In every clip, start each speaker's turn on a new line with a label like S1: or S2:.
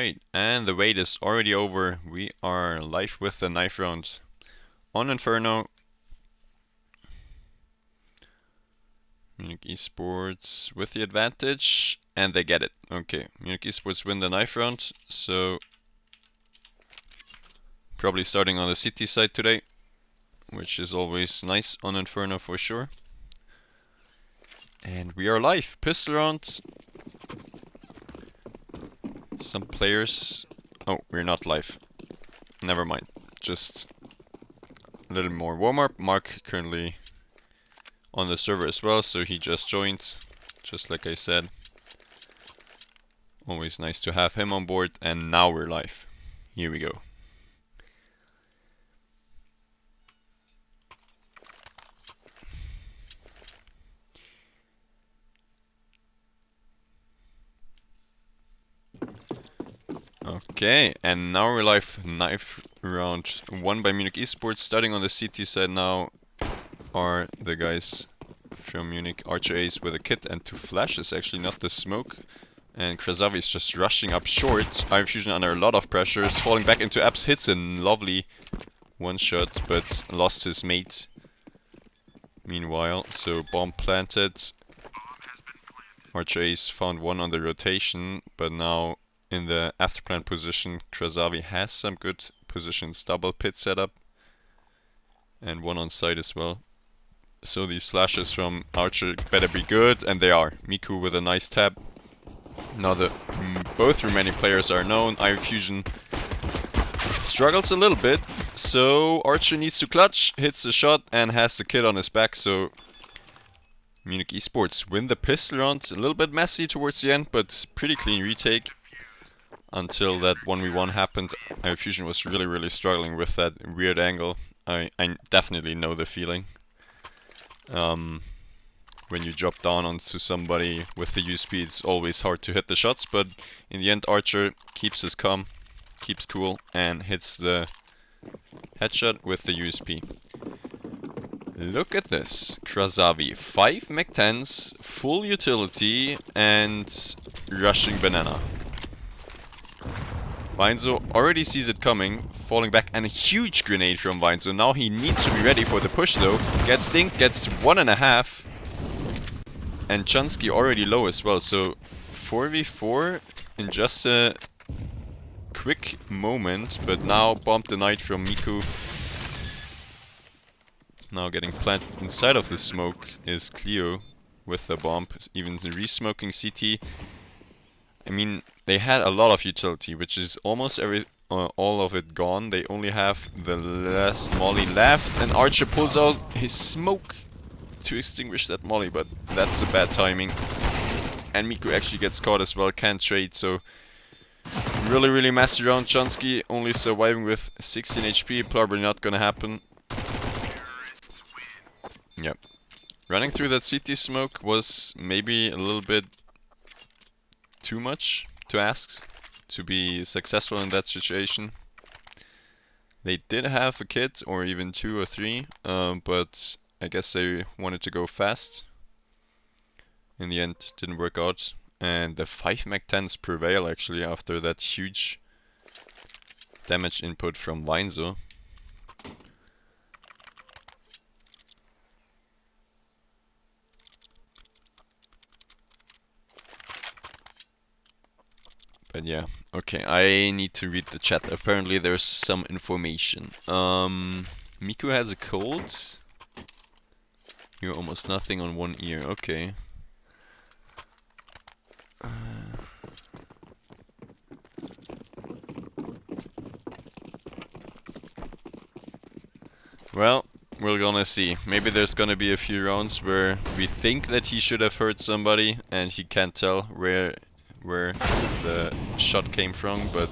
S1: Alright, and the wait is already over. We are live with the knife round on Inferno. Munich eSports with the advantage, and they get it. Okay, Munich eSports win the knife round, so probably starting on the city side today, which is always nice on Inferno for sure. And we are live, pistol round. Some players... Oh, we're not live. Never mind. Just a little more warm-up. Mark currently on the server as well, so he just joined, just like I said. Always nice to have him on board, and now we're live. Here we go. Okay, and now we're live. Knife round 1 by Munich eSports. Starting on the CT side now are the guys from Munich. Archer Ace with a kit and 2 flashes, actually not the smoke. And KRASAVI is just rushing up short. Iron Fusion under a lot of pressure, is falling back into apps, hits a lovely one shot, but lost his mate. Meanwhile, so bomb planted. Archer Ace found one on the rotation, but now in the afterplan position, KRASAVI has some good positions. Double pit setup and one on site as well. So these flashes from Archer better be good, and they are. Miku with a nice tap. Now both remaining players are known. Iron Fusion struggles a little bit, so Archer needs to clutch, hits the shot and has the kid on his back. So Munich eSports win the pistol round. A little bit messy towards the end, but pretty clean retake. Until that 1v1 happened, Iron Fusion was really struggling with that weird angle. I definitely know the feeling. When you drop down onto somebody with the USP, it's always hard to hit the shots, but in the end Archer keeps his calm, keeps cool, and hits the headshot with the USP. Look at this. KRASAVI, 5 Mech-10s, full utility, and rushing banana. Weinzo already sees it coming, falling back, and a huge grenade from Weinzo. Now he needs to be ready for the push though. Gets Dink, gets 1.5. And Chunsky already low as well, so 4v4 in just a quick moment, but now bomb denied from Miku. Now getting planted inside of the smoke is Cleo with the bomb, even re-smoking CT. I mean, they had a lot of utility, which is almost all of it gone. They only have the last molly left, and Archer pulls out his smoke to extinguish that molly, but that's a bad timing. And Miku actually gets caught as well, can't trade, so really messy round. Chunsky only surviving with 16 HP, probably not gonna happen. Yep. Running through that CT smoke was maybe a little bit too much to ask to be successful in that situation. They did have a kit, or even 2 or 3, but I guess they wanted to go fast. In the end, didn't work out, and the 5 Mech-10s prevail actually after that huge damage input from Weinzo. But yeah, okay, I need to read the chat. Apparently there's some information. Miku has a cold. You're almost nothing on one ear, okay. Well, we're gonna see. Maybe there's gonna be a few rounds where we think that he should have hurt somebody and he can't tell where the shot came from, but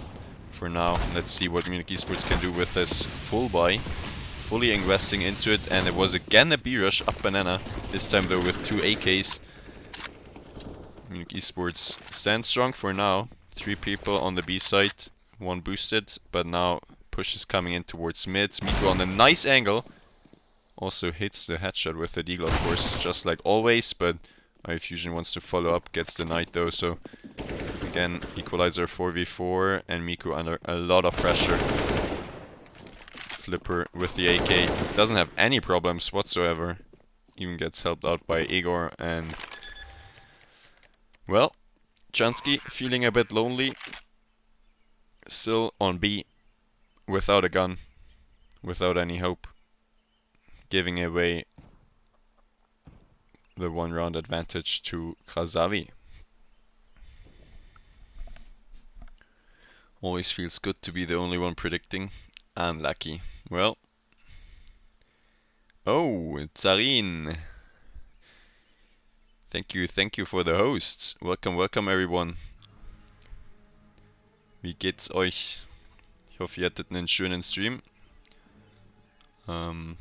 S1: for now, let's see what Munich eSports can do with this full buy. Fully investing into it, and it was again a B-rush up banana, this time though with 2 AKs. Munich eSports stands strong for now. 3 people on the B side, 1 boosted, but now push is coming in towards mid. Miku on a nice angle. Also hits the headshot with the deagle, of course, just like always, but Iron Fusion wants to follow up, gets denied though, so again, equalizer 4v4 and Miku under a lot of pressure. Flipper with the AK doesn't have any problems whatsoever. Even gets helped out by Igor, and well, Chansky feeling a bit lonely. Still on B, without a gun, without any hope, giving away the 1 round advantage to KRASAVI. Always feels good to be the only one predicting. Unlucky. Well. Oh, Zarin. Thank you for the hosts. Welcome everyone. Wie geht's euch? Ich hoffe, ihr hattet einen schönen Stream. And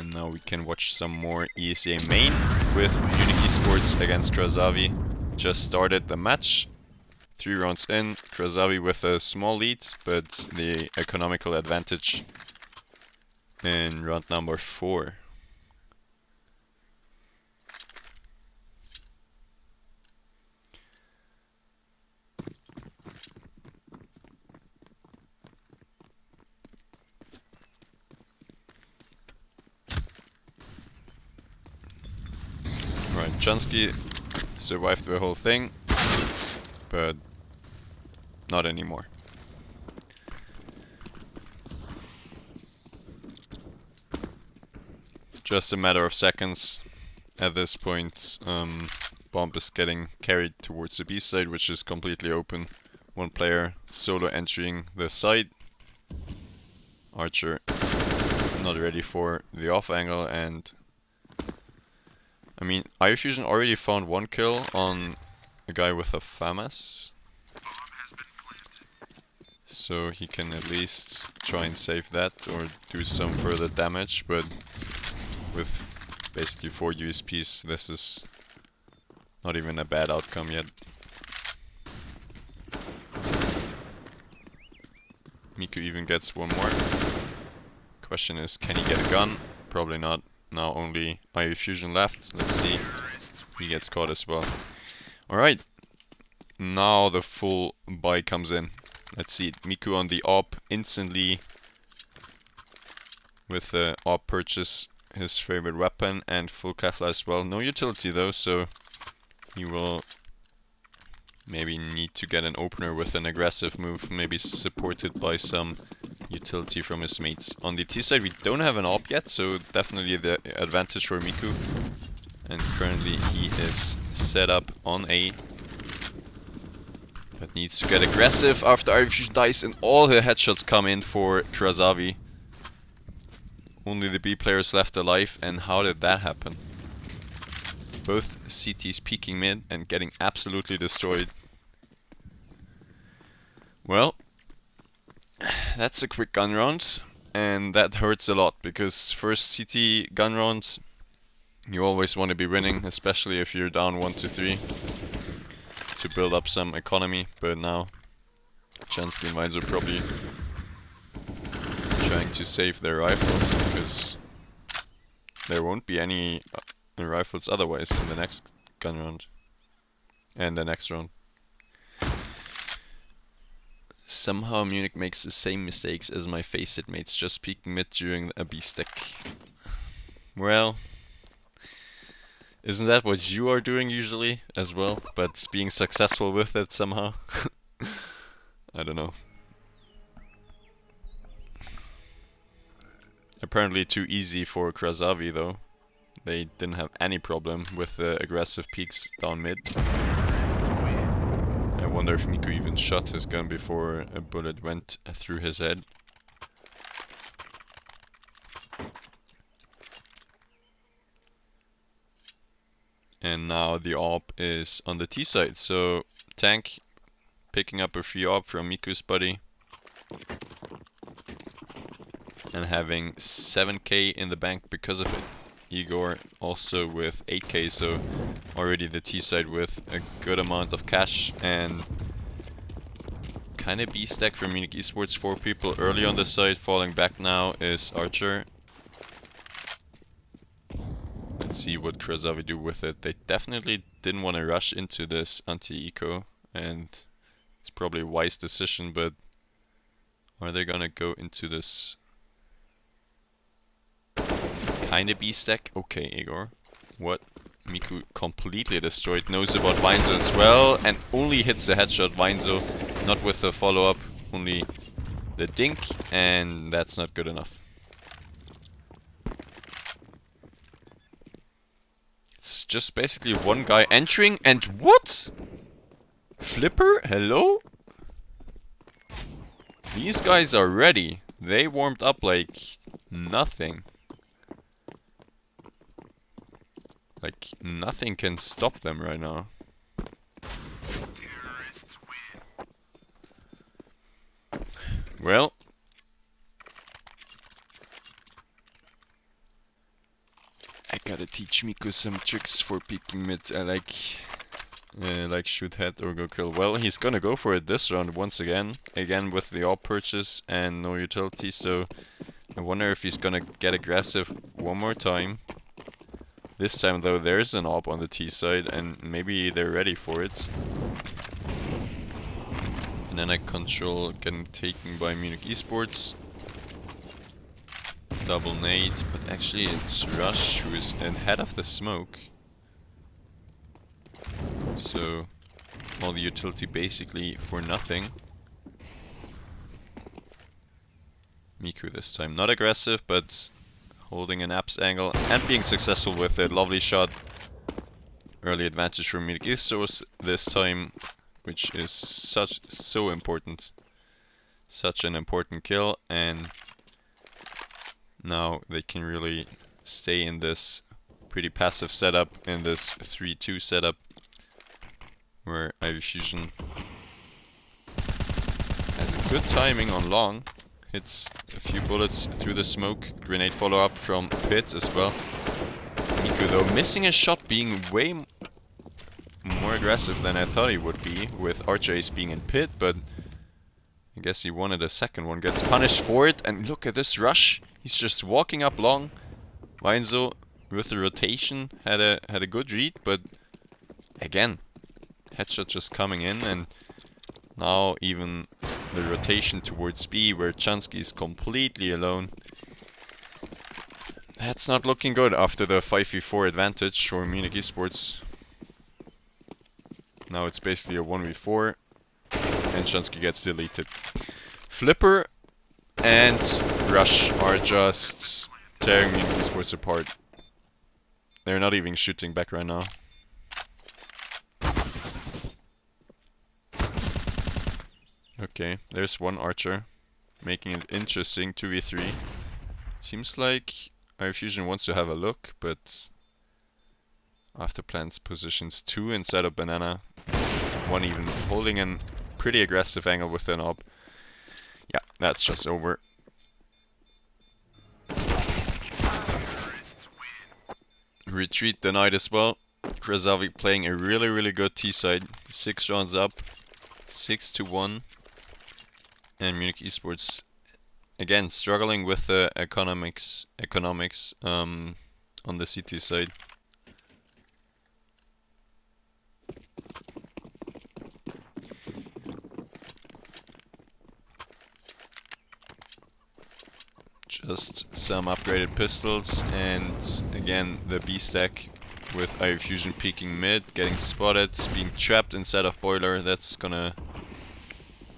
S1: now we can watch some more ESEA main with Munich eSports against KRASAVI. Just started the match. 3 rounds in, KRASAVI with a small lead, but the economical advantage in round number 4. Right, Chansky survived the whole thing, but not anymore. Just a matter of seconds at this point. Bomb is getting carried towards the B side, which is completely open. One player solo entering the side. Archer not ready for the off angle, and I mean, iFusion already found 1 kill on a guy with a FAMAS. So he can at least try and save that or do some further damage, but with basically 4 USPs, this is not even a bad outcome yet. Miku even gets 1 more. Question is, can he get a gun? Probably not. Now only iFusion left. Let's see. He gets caught as well. Alright. Now the full buy comes in. Let's see. Miku on the AWP instantly with the AWP purchase his favorite weapon and full Kevlar as well. No utility though, so he will maybe need to get an opener with an aggressive move, maybe supported by some utility from his mates. On the T side we don't have an AWP yet, so definitely the advantage for Miku. And currently he is set up on A. But needs to get aggressive after iFusion dies and all the headshots come in for KRASAVI. Only the B players left alive, and how did that happen? Both CTs peeking mid and getting absolutely destroyed. Well, that's a quick gun round, and that hurts a lot, because first CT gun rounds, you always want to be winning, especially if you're down 1-3, to build up some economy, but now Chansky and Vines are probably trying to save their rifles, because there won't be any rifles otherwise in the next gun round and the next round. Somehow Munich makes the same mistakes as my Faceit mates, just peeking mid during a B stack. Well, isn't that what you are doing usually as well, but being successful with it somehow? I don't know. Apparently too easy for KRASAVI though. They didn't have any problem with the aggressive peaks down mid. I wonder if Miku even shot his gun before a bullet went through his head. And now the AWP is on the T side, so Tank picking up a free AWP from Miku's buddy. And having 7k in the bank because of it. Igor also with 8k, so already the T side with a good amount of cash, and kinda B stack for Munich eSports. 4 people early on the side, falling back now is Archer. Let's see what KRASAVI do with it. They definitely didn't want to rush into this anti-eco. and it's probably a wise decision, but are they gonna go into this kinda B stack? Okay, Igor. What? Miku completely destroyed, knows about Weinzo as well, and only hits the headshot. Weinzo, not with the follow-up, only the dink, and that's not good enough. It's just basically one guy entering, and what? Flipper? Hello? These guys are ready. They warmed up like nothing. Like, nothing can stop them right now. Well, I gotta teach Miku some tricks for peeking mid. I like shoot head or go kill. Well, he's gonna go for it this round once again. Again with the AWP purchase and no utility, so I wonder if he's gonna get aggressive one more time. This time though, there's an AWP on the T side and maybe they're ready for it. And then I control getting taken by Munich eSports. Double nade, but actually it's Rush who is ahead of the smoke. So all the utility basically for nothing. Miku this time not aggressive, but holding an apps angle and being successful with it. Lovely shot. Early advantage for Munich eSports this time, which is so important. Such an important kill, and now they can really stay in this pretty passive setup, in this 3-2 setup, where IV Fusion has a good timing on long. Hits a few bullets through the smoke. Grenade follow-up from pit as well. Miku though missing a shot, being way more aggressive than I thought he would be, with Archer Ace being in pit, but I guess he wanted a second one. Gets punished for it, and look at this rush. He's just walking up long. Weinzo with the rotation had a good read, but again, headshot just coming in, and now even the rotation towards B, where Chansky is completely alone. That's not looking good after the 5v4 advantage for Munich eSports. Now it's basically a 1v4, and Chansky gets deleted. Flipper and Rush are just tearing Munich eSports apart. They're not even shooting back right now. Okay, there's one Archer, making it interesting, 2v3. Seems like IV Fusion wants to have a look, but after plants positions 2 instead of banana. One even holding a pretty aggressive angle with an op. Yeah, that's just over. Retreat denied as well. KRASAVI playing a really good T side. 6 rounds up, 6-1. And Munich eSports again struggling with the economics on the CT side. Just some upgraded pistols, and again the B stack with IV Fusion peeking mid, getting spotted, being trapped inside of boiler. That's gonna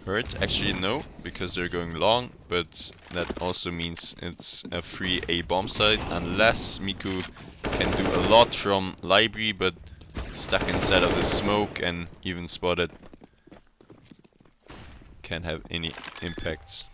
S1: hurt. Actually no, because they're going long, but that also means it's a free A bomb site, unless Miku can do a lot from library, but stuck inside of the smoke and even spotted can't have any impacts.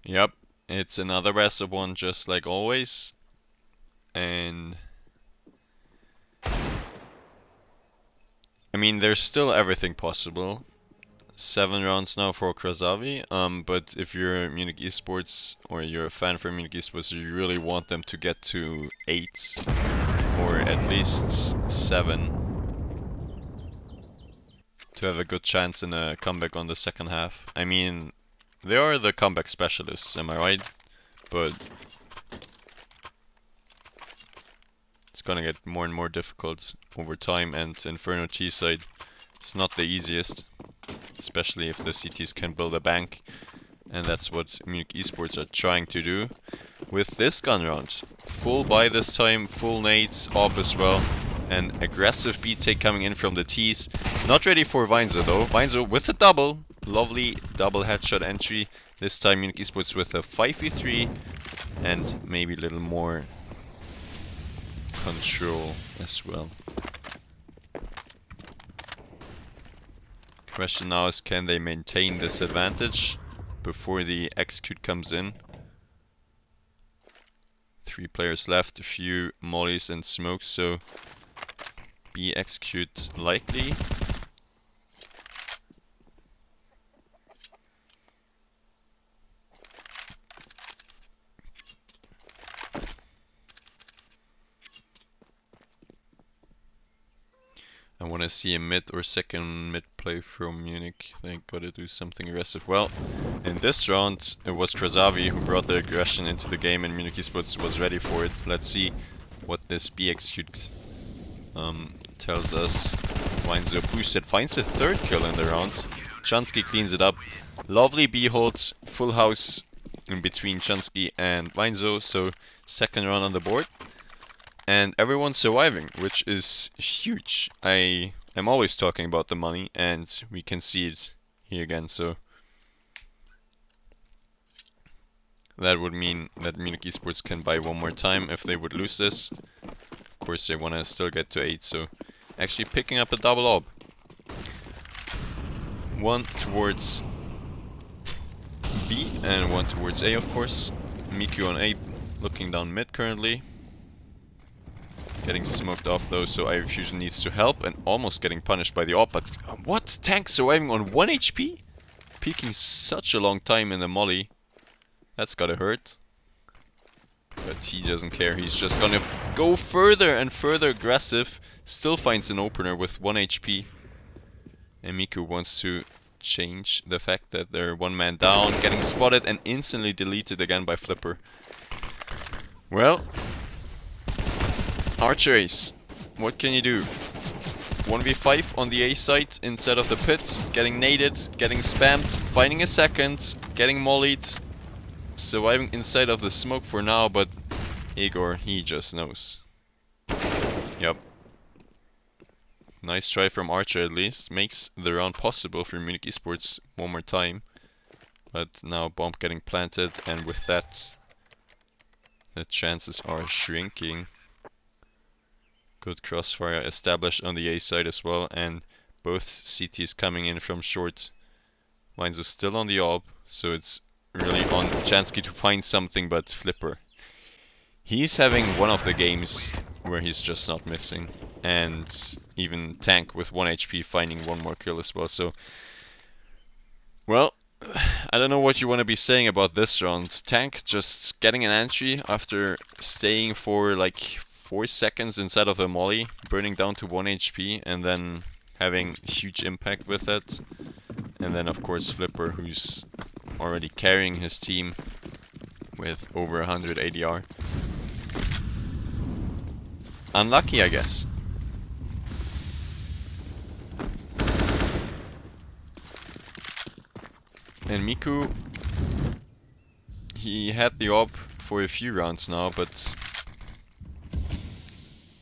S1: Yep, it's another massive one just like always, and I mean there's still everything possible. 7 rounds now for KRASAVI, but if you're Munich eSports or you're a fan for Munich eSports, you really want them to get to 8 or at least 7 to have a good chance in a comeback on the second half. I mean, they are the comeback specialists, am I right? But it's gonna get more and more difficult over time, and Inferno T-side is not the easiest, especially if the CTs can build a bank, and that's what Munich eSports are trying to do with this gun round. Full buy this time, full nades, off as well, and aggressive beat take coming in from the Ts. Not ready for Weinze though. Weinze with a double, lovely double headshot entry. This time Munich eSports with a 5v3 and maybe a little more control as well. Question now is, can they maintain this advantage before the execute comes in? 3 players left, a few mollies and smokes, so B execute likely. I want to see a mid or second mid play from Munich. They gotta do something aggressive. Well, in this round it was KRASAVI who brought the aggression into the game and Munich eSports was ready for it. Let's see what this B execute tells us. Weinze boosted, finds a 3rd kill in the round. Chansky cleans it up. Lovely B holds, full house in between Chansky and Weinze, so 2nd round on the board. And everyone's surviving, which is huge. I am always talking about the money, and we can see it here again. So that would mean that Munich eSports can buy one more time if they would lose this. Of course, they want to still get to 8, so actually picking up a double ob. 1 towards B and 1 towards A, of course. Miku on A, looking down mid currently. Getting smoked off though, so Ivy Fusion needs to help and almost getting punished by the op. But what? Tank surviving on 1 HP? Peeking such a long time in the molly. That's gotta hurt. But he doesn't care, he's just gonna go further and further aggressive. Still finds an opener with 1 HP. And Miku wants to change the fact that they're 1 man down, getting spotted and instantly deleted again by Flipper. Well, Archer Ace, what can you do? 1v5 on the A side instead of the pit, getting naded, getting spammed, finding a second, getting mollied, surviving inside of the smoke for now, but Igor, he just knows. Yep. Nice try from Archer at least, makes the round possible for Munich eSports one more time. But now bomb getting planted, and with that, the chances are shrinking. Good crossfire established on the A side as well, and both CTs coming in from short. Weinze is still on the ob, so it's really on Chansky to find something, but Flipper, he's having one of the games where he's just not missing. And even Tank with 1 HP finding 1 more kill as well, so... Well, I don't know what you want to be saying about this round. Tank just getting an entry after staying for like 4 seconds inside of a molly, burning down to 1 HP and then having huge impact with it. And then of course Flipper, who's already carrying his team with over 100 ADR. Unlucky, I guess. And Miku, he had the op for a few rounds now, but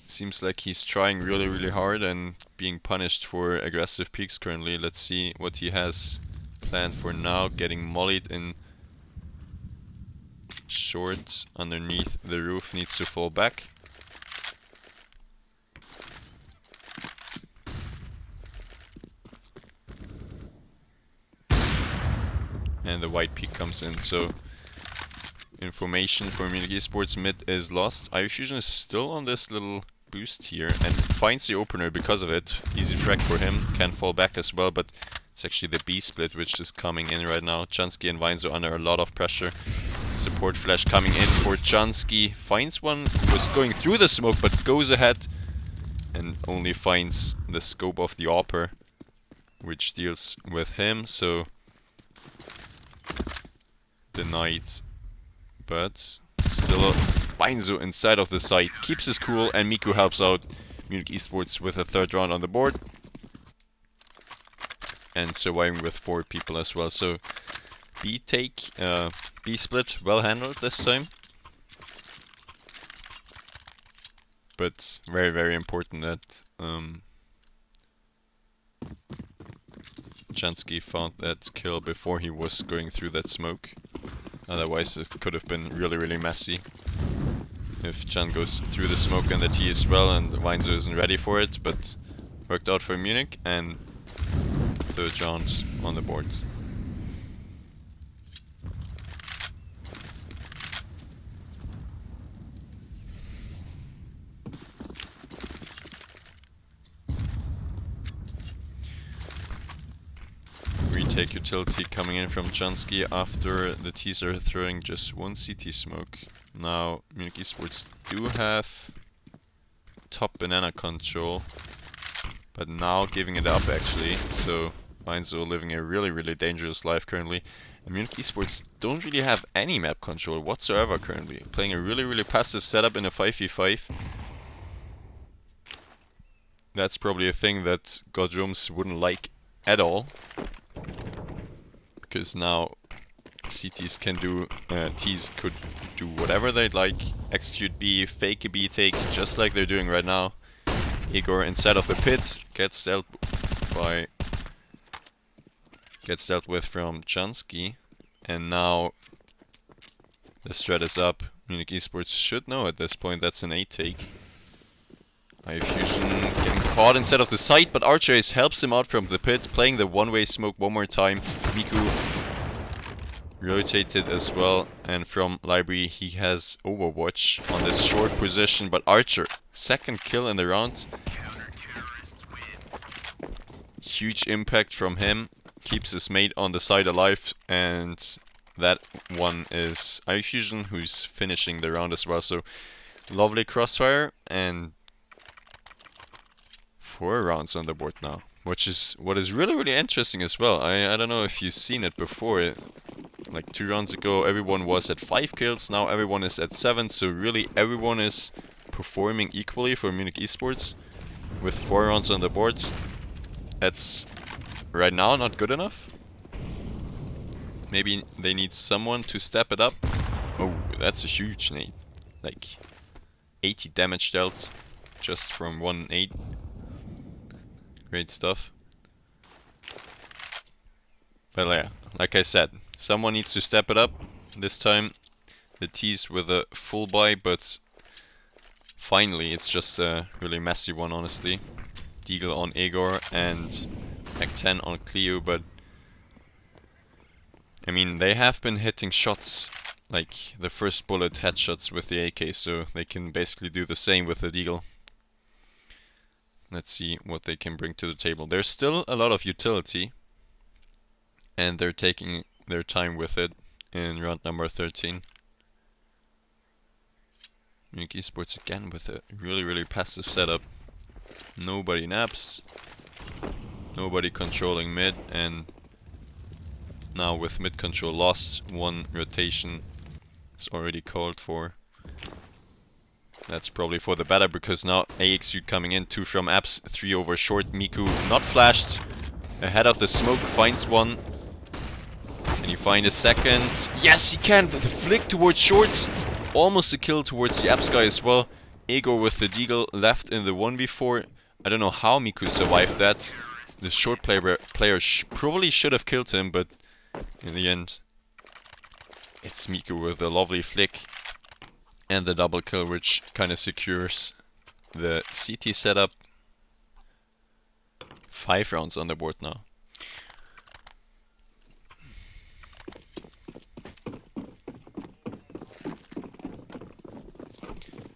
S1: seems like he's trying really hard and being punished for aggressive peaks currently. Let's see what he has planned for now. Getting mollied in short underneath the roof, needs to fall back. And the white peak comes in, so information for Munich eSports, mid is lost. Ivy Fusion is still on this little boost here and finds the opener because of it. Easy frag for him, can fall back as well, but It's actually the B split which is coming in right now. Chansky and Weinzo under a lot of pressure. Support flash coming in for Chansky. Finds one who was going through the smoke but goes ahead and only finds the scope of the AWPer, which deals with him, so denied. But still Weinzo inside of the site. Keeps his cool and Miku helps out Munich eSports with a third round on the board. And surviving with 4 people as well. So B take, B split, well handled this time. But very, very important that Chansky found that kill before he was going through that smoke. Otherwise it could have been really, really messy. If Chan goes through the smoke and the T as well and Weinzo isn't ready for it, but worked out for Munich and third round on the boards. Retake utility coming in from Chansky after the T's are throwing just one CT smoke. Now Munich eSports do have top banana control, but now giving it up actually, so Weinzo living a really, really dangerous life currently. And Munich eSports don't really have any map control whatsoever currently. Playing a really, really passive setup in a 5v5. That's probably a thing that Godrooms wouldn't like at all. Because now CTs can do, Ts could do whatever they'd like. Execute B, fake a B take, just like they're doing right now. Igor inside of the pit gets dealt with from Chansky, and now the strat is up. Munich eSports should know at this point that's an A take. iFusion getting caught instead of the site, but Archers helps him out from the pit, playing the one-way smoke one more time. Miku rotated as well, and from library he has Overwatch on this short position, but Archer, second kill in the round. Huge impact from him, keeps his mate on the side alive, and that one is iFusion who's finishing the round as well. So lovely crossfire and 4 rounds on the board now, which is what is really, really interesting as well. I don't know if you've seen it before. Like 2 rounds ago everyone was at 5 kills, now everyone is at 7, so really everyone is performing equally for Munich eSports with 4 rounds on the boards. That's right now not good enough. Maybe they need someone to step it up. Oh, that's a huge nade. Like 80 damage dealt just from 1 nade. Great stuff. But yeah, like I said, someone needs to step it up. This time the T's with a full buy, but finally it's just a really messy one, honestly. Deagle on Igor and Mac 10 on Cleo, but I mean they have been hitting shots like the first bullet headshots with the AK, so they can basically do the same with the Deagle. Let's see what they can bring to the table. There's still a lot of utility, and they're taking their time with it in round number 13. Munich eSports again with a really, really passive setup. Nobody naps, nobody controlling mid, and now with mid control lost, 1 rotation is already called for. That's probably for the better, because now AXU coming in, 2 from apps, 3 over short. Miku not flashed, ahead of the smoke, finds one. Can you find a second? Yes, he can! The flick towards shorts, almost a kill towards the apps guy as well. Igor with the Deagle left in the 1v4. I don't know how Miku survived that. The short player probably should have killed him, but in the end it's Miku with a lovely flick and the double kill, which kind of secures the CT setup. 5 rounds on the board now.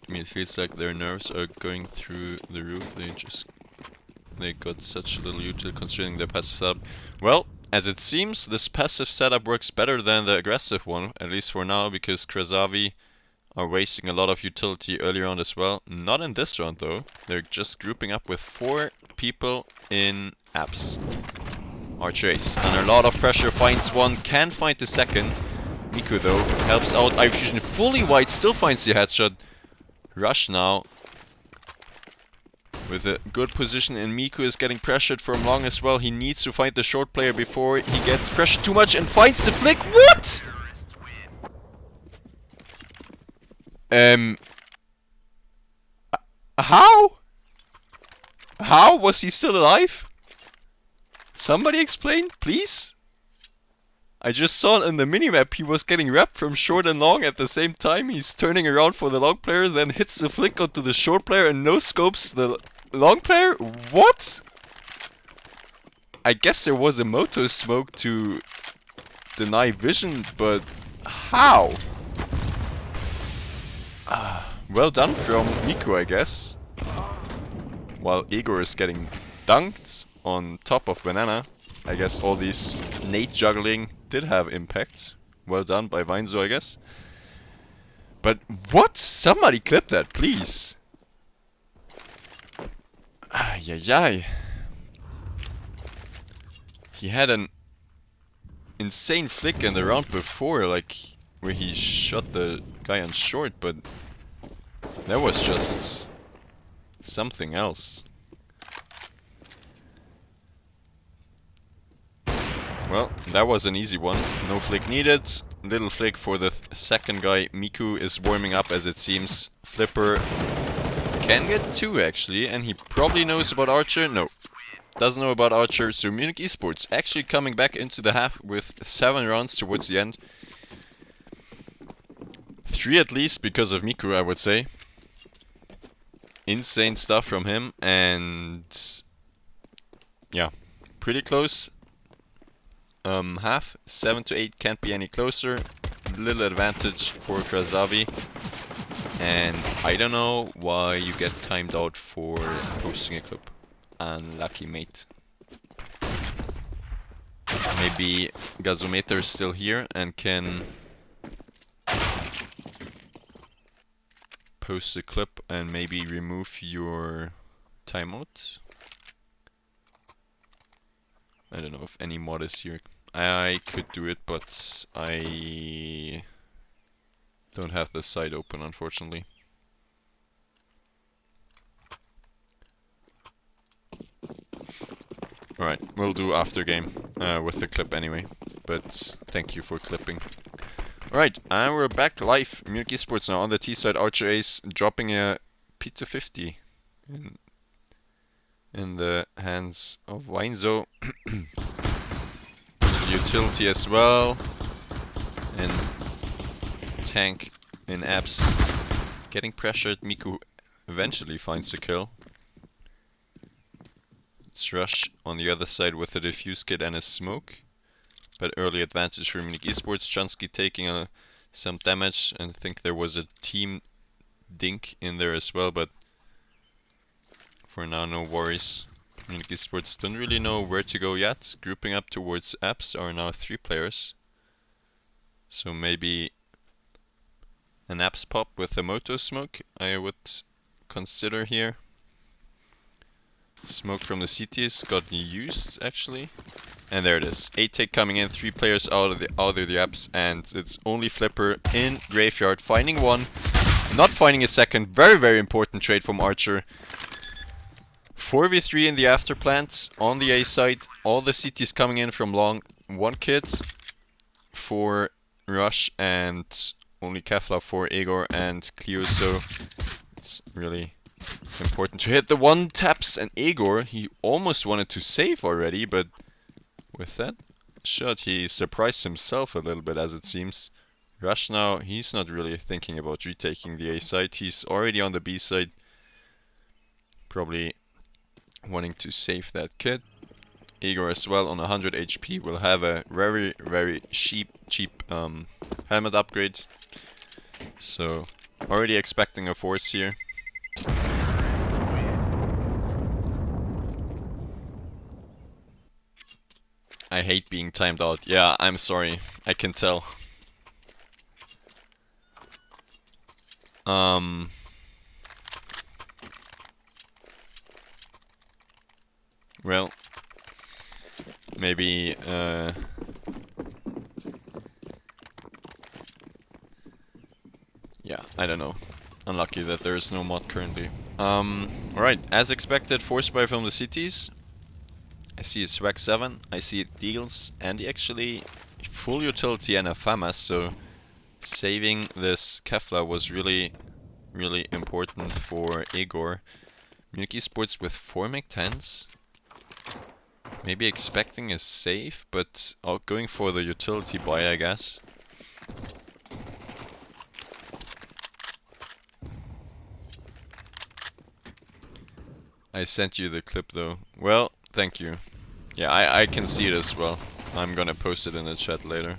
S1: I mean, it feels like their nerves are going through the roof. They just they got such little util considering their passive setup. Well, as it seems, this passive setup works better than the aggressive one, at least for now, because KRASAVI are wasting a lot of utility earlier on as well. Not in this round though. They're just grouping up with 4 people in apps. Archer Ace. Under a lot of pressure, finds one, can find the second. Miku though helps out. Eye Fusion fully white, still finds the headshot. Rush now with a good position, and Miku is getting pressured from long as well. He needs to find the short player before he gets pressured too much and finds the flick. What? How? How was he still alive? Somebody explain, please? I just saw in the minimap he was getting wrapped from short and long at the same time. He's turning around for the long player, then hits the flick onto the short player and no scopes the long player? What? I guess there was a moto smoke to deny vision, but how? Well done from Miku, I guess. While Igor is getting dunked on top of Banana. I guess all these nade juggling did have impact. Well done by Weinzo, I guess. But what? Somebody clip that, please. Ay. He had an insane flick in the round before, like where he shot the guy on short, but that was just something else. Well, that was an easy one. No flick needed. Little flick for the second guy. Miku is warming up as it seems. Flipper can get 2 actually, and he probably knows about Archer. No, doesn't know about Archer. So Munich eSports actually coming back into the half with 7 rounds towards the end. 3 at least because of Miku, I would say. Insane stuff from him, and yeah, pretty close. Half 7 to 8 can't be any closer. Little advantage for KRASAVI, and I don't know why you get timed out for posting a clip. Unlucky mate. Maybe Gazometer is still here and can post a clip and maybe remove your timeout. I don't know if any mod is here. I could do it, but I don't have the site open, unfortunately. Alright, we'll do after game with the clip anyway, but thank you for clipping. Alright, and we're back live. Munich eSports now on the T side. Archer Ace dropping a P250 in the hands of Weinzo. Utility as well, and tank in apps getting pressured. Miku eventually finds the kill. It's Rush on the other side with a defuse kit and a smoke, but early advantage for Munich eSports. Chansky taking some damage, and I think there was a team dink in there as well, but for now no worries. Munich eSports don't really know where to go yet. Grouping up towards apps are now 3 players. So maybe an apps pop with a moto smoke I would consider here. Smoke from the CTs got used actually. And there it is. 8 take coming in, 3 players out of the apps, and it's only Flipper in graveyard finding one, not finding a second. Very important trade from Archer. 4v3 in the after plants on the A side. All the CTs coming in from long. 1 kit for Rush and only Kefla for Igor and Cleo. So it's really important to hit the 1 taps. And Igor, he almost wanted to save already, but with that shot he surprised himself a little bit, as it seems. Rush now, he's not really thinking about retaking the A side. He's already on the B side. Probably wanting to save that kit. Igor as well on 100 HP will have a very cheap helmet upgrade. So already expecting a force here. I hate being timed out. Yeah, I'm sorry. I can tell. Well, maybe yeah, I don't know. Unlucky that there is no mod currently. Alright, as expected, force buy from the cities. I see a swag 7, I see deals, and actually full utility and a FAMAS, so saving this Kefla was really important for Igor. Munich eSports with 4 MiG-10s. Maybe expecting a save, but going for the utility buy, I guess. I sent you the clip though. Well, thank you. Yeah, I can see it as well. I'm gonna post it in the chat later.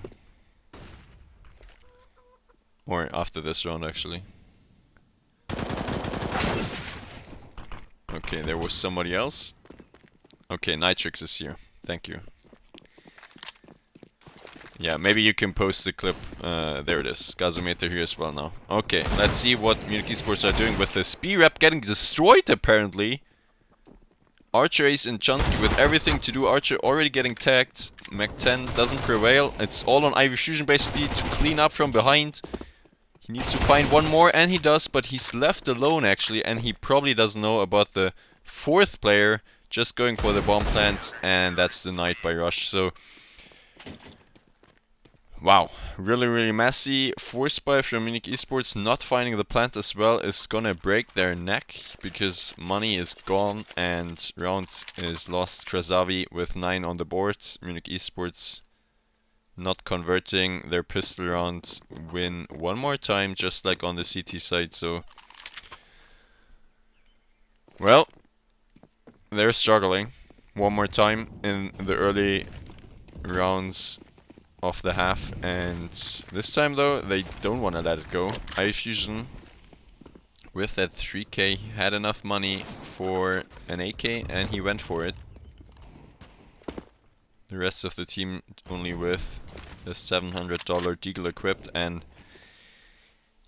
S1: Or after this round, actually. Okay, there was somebody else. Okay, Nitrix is here. Thank you. Yeah, maybe you can post the clip. There it is. Gazometer here as well now. Okay, let's see what Munich eSports are doing with this B-Rep getting destroyed apparently. Archer Ace and Chunsky with everything to do. Archer already getting tagged. Mac 10 doesn't prevail. It's all on Ivy Fusion basically to clean up from behind. He needs to find one more, and he does, but he's left alone actually, and he probably doesn't know about the fourth player just going for the bomb plant, and that's denied by Rush. So, wow, really messy. Force buy from Munich eSports not finding the plant as well is gonna break their neck, because money is gone and round is lost. KRASAVI with 9 on the board. Munich eSports not converting their pistol rounds, win one more time, just like on the CT side. So, well, they're struggling one more time in the early rounds of the half, and this time though they don't want to let it go. iFusion with that 3k, he had enough money for an AK and he went for it. The rest of the team only with a $700 deagle equipped, and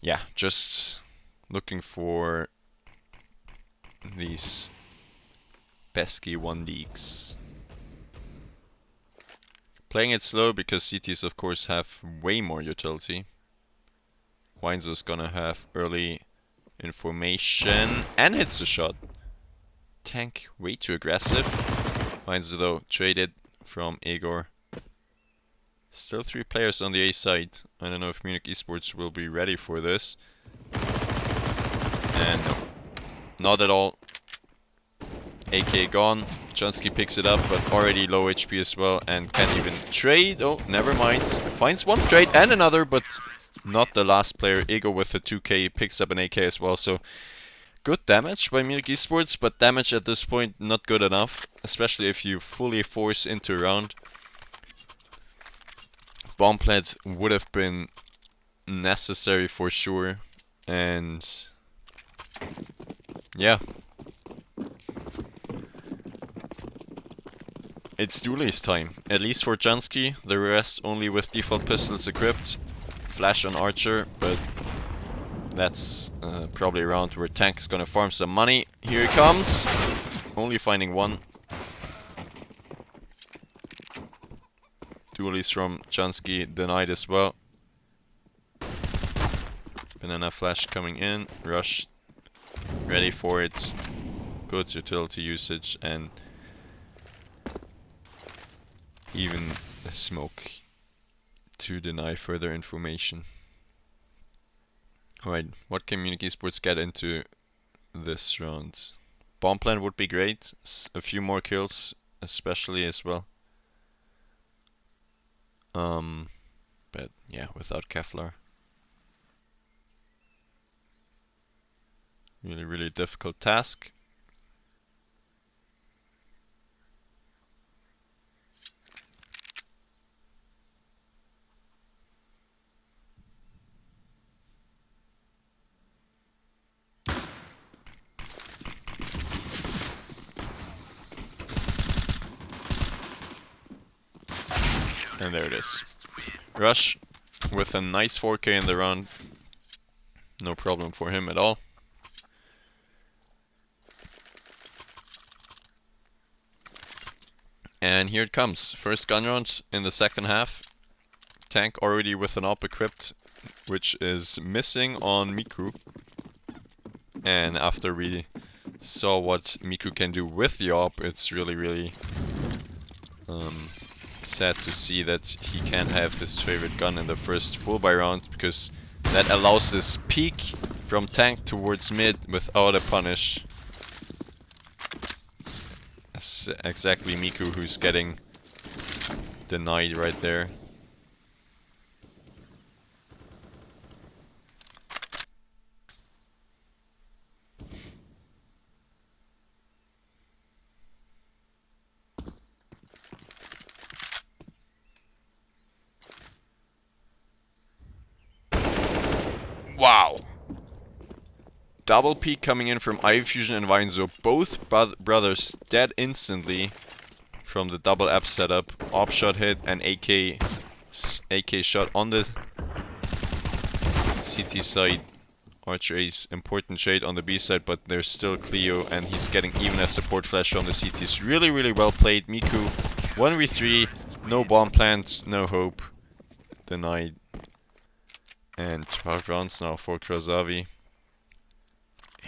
S1: yeah, just looking for these pesky 1 leagues. Playing it slow because CTs of course have way more utility. Weinzo's gonna have early information and hits a shot. Tank way too aggressive. Weinzo though traded from Igor. Still 3 players on the A side. I don't know if Munich eSports will be ready for this. And no, not at all. AK gone. Chunsky picks it up, but already low HP as well, and can't even trade. Oh, never mind. Finds one trade and another, but not the last player. Igor with the 2k picks up an AK as well. So good damage by Munich eSports, but damage at this point not good enough, especially if you fully force into a round. Bomb plant would have been necessary for sure, and yeah. It's duelist time, at least for Chunsky, the rest only with default pistols equipped. Flash on Archer, but that's probably a round where Tank is gonna farm some money. Here he comes, only finding one. Duelist from Chunsky denied as well. Banana Flash coming in, Rush ready for it. Good utility usage, and even a smoke to deny further information. Alright, what can Munich eSports get into this round? Bomb plant would be great, a few more kills especially as well. But yeah, without Kevlar. Really difficult task. And there it is. Rush with a nice 4K in the round. No problem for him at all. And here it comes. First gun round in the second half. Tank already with an op equipped, which is missing on Miku. And after we saw what Miku can do with the op, it's really sad to see that he can't have his favorite gun in the first full buy round, because that allows this peek from tank towards mid without a punish. It's exactly Miku who's getting denied right there. Wow! Double peek coming in from Ivy Fusion and Vinzo. Both brothers dead instantly from the double app setup. Op shot hit and AK shot on the CT side. Archer Ace, important shade on the B side, but there's still Cleo and he's getting even a support flash on the CTs. Really well played. Miku 1v3, no bomb plants, no hope. Denied. And 12 rounds now for KRASAVI.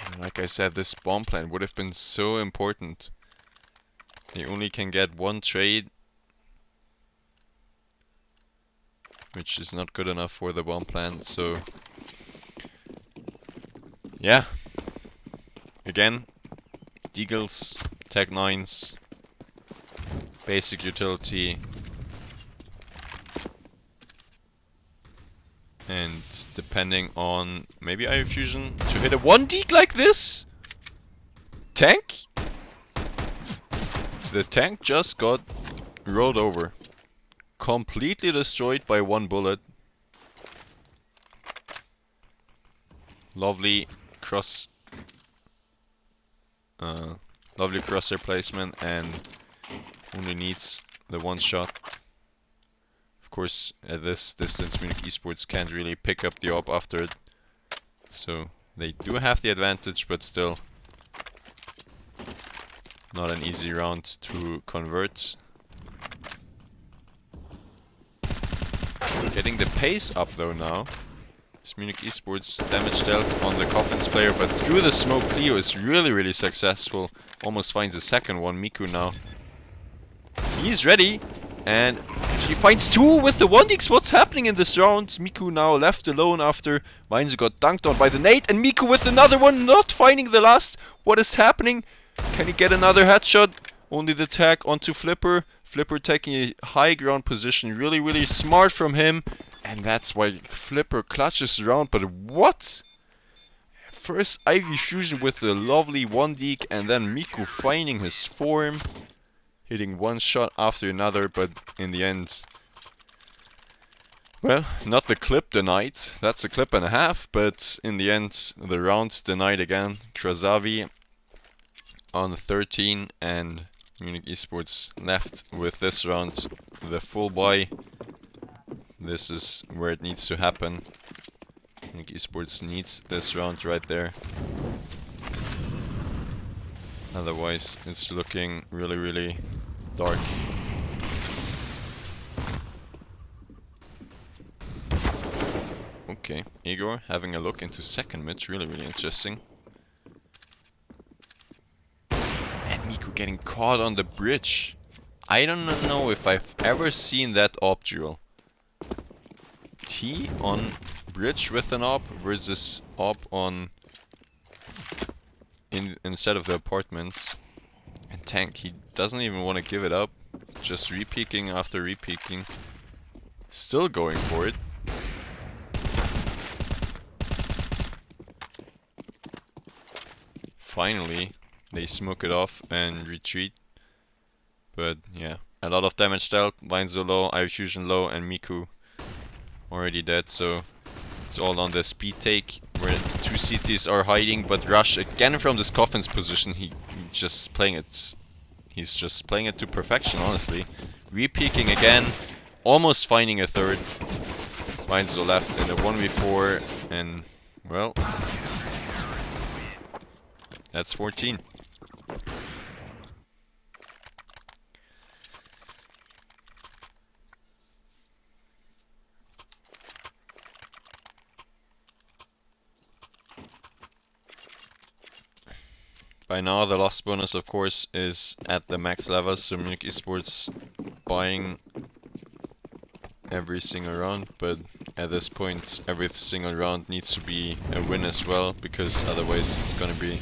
S1: And like I said, this bomb plant would have been so important. They only can get one trade, which is not good enough for the bomb plant, so yeah. Again, Deagles, Tech 9s, basic utility. And depending on maybe Ivy Fusion to hit a 1 deek like this? Tank? The tank just got rolled over. Completely destroyed by one bullet. Lovely crosshair placement and only needs the one shot. Of course, at this distance, Munich eSports can't really pick up the op after it. So they do have the advantage, but still not an easy round to convert. Getting the pace up though now. It's Munich eSports damage dealt on the Coffins player, but through the smoke, Cleo is really successful. Almost finds a second one. Miku now. He's ready. And she finds two with the 1x. What's happening in this round? Miku now left alone after Mainz got dunked on by the nade. And Miku with another one, not finding the last. What is happening? Can he get another headshot? Only the tag onto Flipper. Flipper taking a high ground position. Really smart from him. And that's why Flipper clutches around. But what? First Ivy Fusion with the lovely 1 deke. And then Miku finding his form. Hitting one shot after another, but in the end, well, not the clip denied. That's a clip and a half, but in the end, the round denied again. KRASAVI on 13, and Munich eSports left with this round the full buy. This is where it needs to happen. Munich eSports needs this round right there. Otherwise, it's looking really dark. Okay, Igor having a look into second mid, really interesting. And Miku getting caught on the bridge. I don't know if I've ever seen that op duel. T on bridge with an op versus op on instead of the apartments. And tank, he doesn't even want to give it up. Just repeaking after repeaking. Still going for it. Finally, they smoke it off and retreat. But yeah, a lot of damage dealt. Vinzo low, Ivy Fusion low, and Miku already dead. So it's all on the speed take where the two CTs are hiding. But Rush again from this Coffin's position. He's just playing it to perfection, honestly. Repeaking again, almost finding a third. Weinzel left in a 1v4, and well, that's 14. By now the loss bonus of course is at the max level, so Munich eSports buying every single round, but at this point every single round needs to be a win as well, because otherwise it's gonna be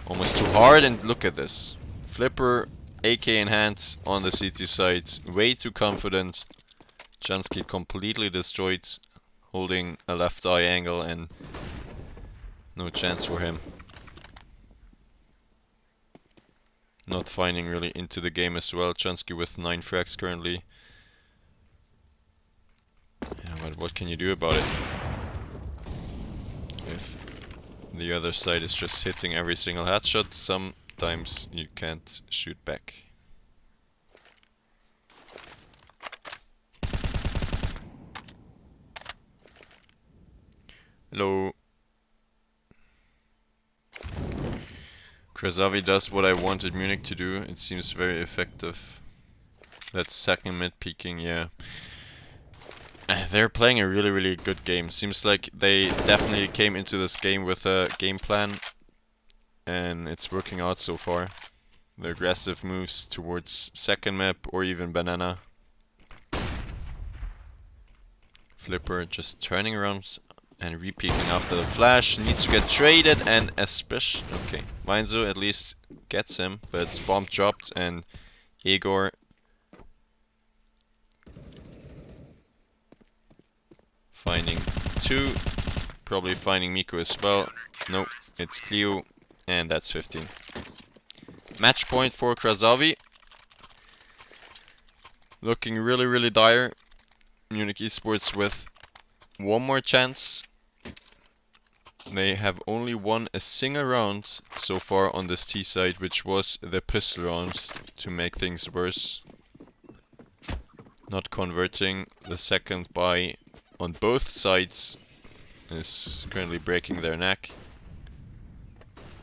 S1: almost too hard. And look at this. Flipper, AK in hand on the CT side, way too confident. Jansky completely destroyed, holding a left eye angle, and no chance for him. Not finding really into the game as well. Jansky with 9 frags currently. Yeah, but what can you do about it? If the other side is just hitting every single headshot, sometimes you can't shoot back. Hello. KRASAVI does what I wanted Munich to do. It seems very effective. That second mid peeking, yeah. They're playing a really good game. Seems like they definitely came into this game with a game plan, and it's working out so far. The aggressive moves towards second map or even banana. Flipper just turning around and re-peeking after the flash. Needs to get traded, and especially okay, Weinzel at least gets him, but bomb dropped, and Igor finding 2, probably finding Miko as well. Nope, it's Cleo, and that's 15. Match point for KRASAVI. Looking really dire. Munich eSports with one more chance. They have only won a single round so far on this T side, which was the pistol round, to make things worse. Not converting. The second buy on both sides is currently breaking their neck.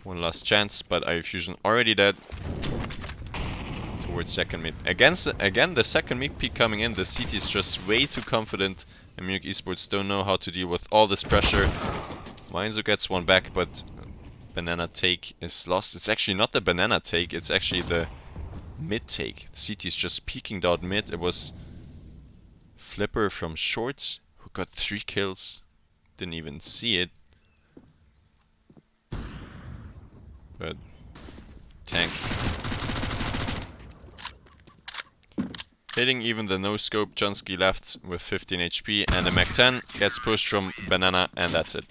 S1: One last chance, but iFusion already dead. Towards second mid. Again, the second mid peak coming in. The CT is just way too confident, and Munich eSports don't know how to deal with all this pressure. Weinzel gets one back, but banana take is lost. It's actually not the banana take, it's actually the mid take. The CT is just peeking down mid. It was Flipper from short who got 3 kills. Didn't even see it. But tank. Hitting even the no scope. Jansky left with 15 HP, and the Mac 10 gets pushed from banana, and that's it.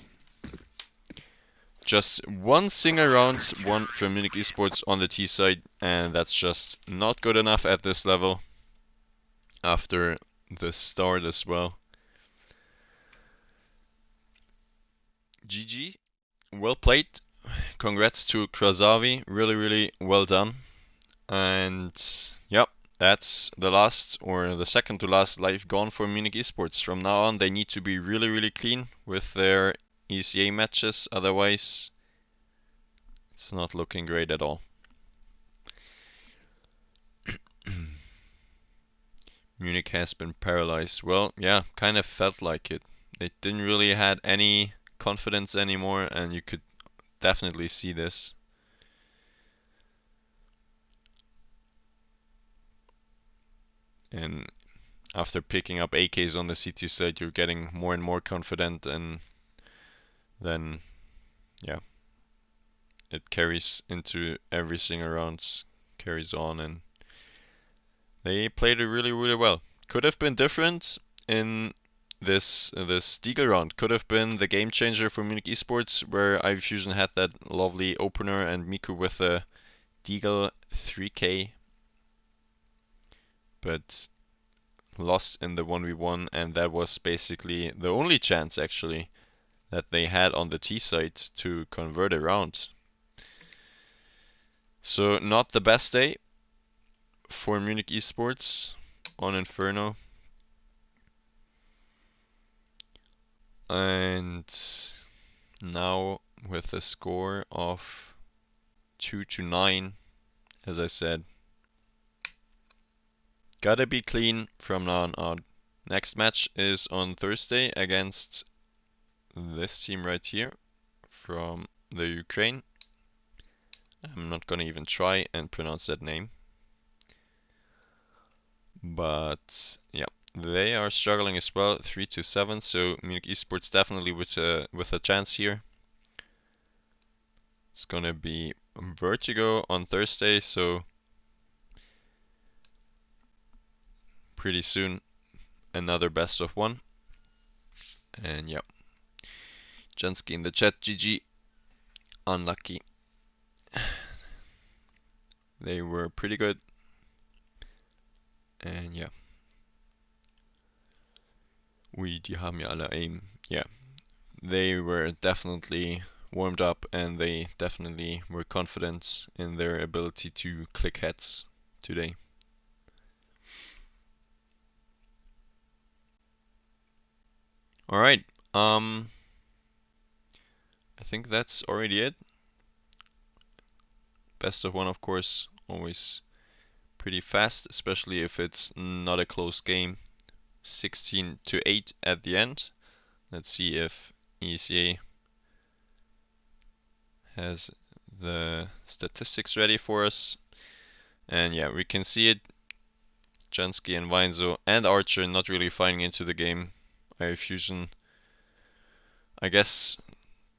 S1: Just one single round won from Munich eSports on the T side, and that's just not good enough at this level after the start as well. GG, well played. Congrats to KRASAVI, really well done. And yep, that's the last, or the second to last life gone for Munich eSports. From now on they need to be really clean with their ESEA matches, otherwise it's not looking great at all. Munich has been paralyzed. Well, yeah, kind of felt like it. They didn't really had any confidence anymore, and you could definitely see this. And after picking up AKs on the CT side, you're getting more and more confident, and then yeah, it carries into every single round, carries on, and they played it really well. Could have been different in this Deagle round. Could have been the game changer for Munich eSports, where iFusion had that lovely opener and Miku with a Deagle 3K, but lost in the 1v1, and that was basically the only chance actually that they had on the T side to convert a round. So not the best day for Munich eSports on Inferno. And now with a score of 2-9, as I said, gotta be clean from now on. Next match is on Thursday against this team right here from the Ukraine. I'm not gonna even try and pronounce that name. But yeah, they are struggling as well, 3-7. So Munich eSports definitely with a chance here. It's gonna be Vertigo on Thursday, so pretty soon another best of one. And yeah, Jensky in the chat, GG. Unlucky. They were pretty good. And yeah. Die haben ja alle aim. Yeah. They were definitely warmed up and they definitely were confident in their ability to click heads today. Alright, I think that's already it. Best of one, of course, always pretty fast, especially if it's not a close game. 16-8 at the end. Let's see if ESEA has the statistics ready for us. And yeah, we can see it. Jansky and Weinzo and Archer not really fighting into the game. Fusion, I guess,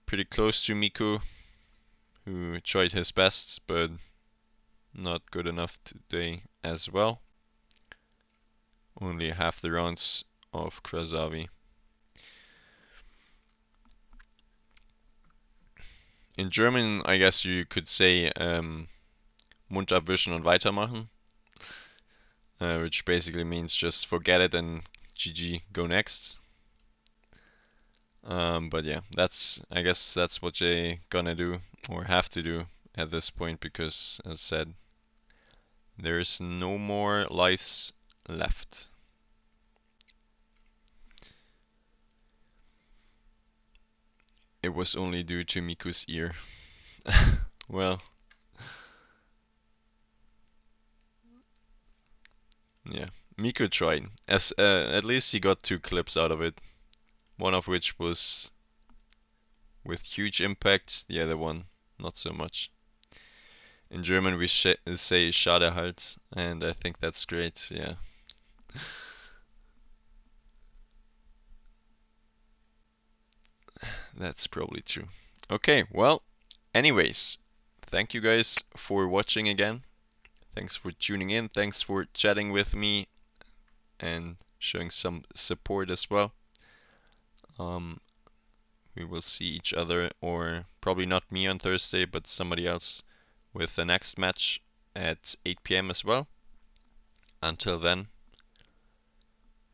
S1: pretty close to Miku, who tried his best, but not good enough today as well. Only half the rounds of KRASAVI. In German, I guess you could say Mund abwischen und weitermachen, which basically means just forget it and GG, go next. But yeah, I guess that's what they gonna do or have to do at this point because, as I said, there's no more lives left. It was only due to Miku's ear. Well, yeah, Miku tried. At least he got 2 clips out of it. One of which was with huge impact, the other one not so much. In German we say Schade halt, and I think that's great, yeah. That's probably true. Okay, well, anyways, thank you guys for watching again. Thanks for tuning in, thanks for chatting with me and showing some support as well. We will see each other, or probably not me on Thursday, but somebody else with the next match at 8 PM as well. Until then,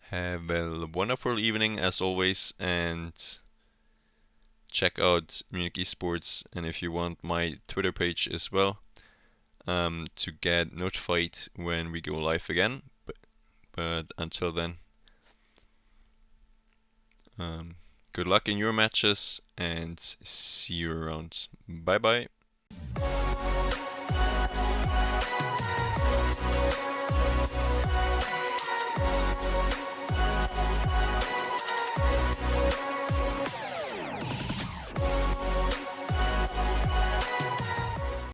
S1: have a wonderful evening as always, and check out Munich eSports, and if you want, my Twitter page as well, to get notified when we go live again. But until then, good luck in your matches and see you around. Bye bye.